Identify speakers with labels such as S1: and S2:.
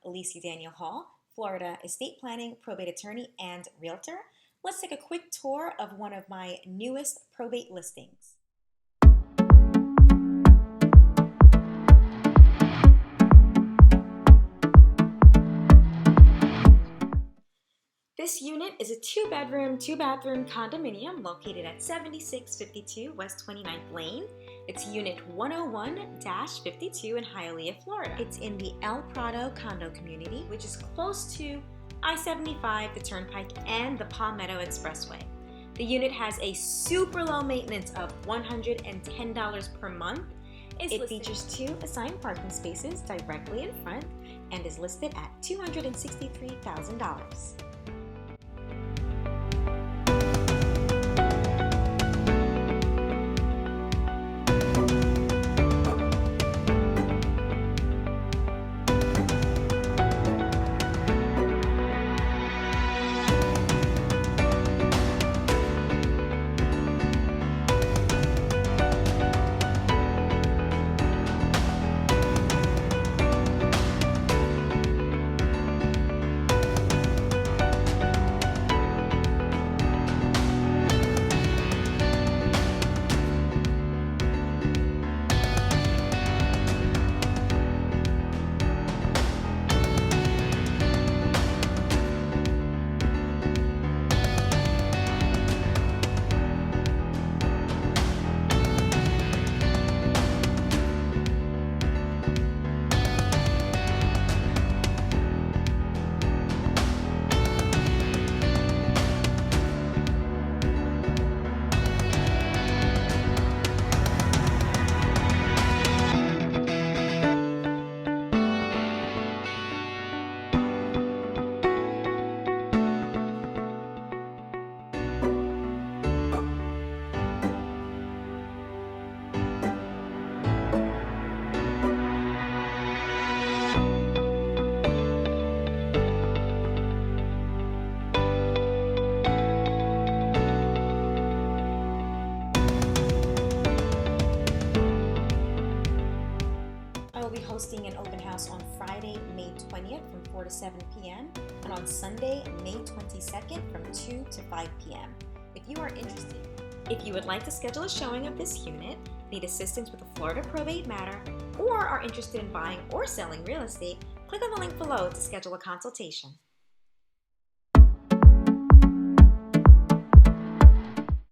S1: Alecia Daniel Hall, Florida estate planning, probate attorney, and realtor. Let's take a quick tour of one of my newest probate listings. This unit is a 2-bedroom, 2-bathroom condominium located at 7652 West 29th Lane. It's Unit 101-52 in Hialeah, Florida. It's in the Prado Condo Community, which is close to I-75, the Turnpike, and the Palmetto Expressway. The unit has a super low maintenance of $110 per month. It features 2 assigned parking spaces directly in front and is listed at $263,000. Hosting an open house on Friday, May 20th from 4 to 7 p.m. and on Sunday, May 22nd from 2 to 5 p.m. If you are interested, if you would like to schedule a showing of this unit, need assistance with a Florida probate matter, or are interested in buying or selling real estate, click on the link below to schedule a consultation.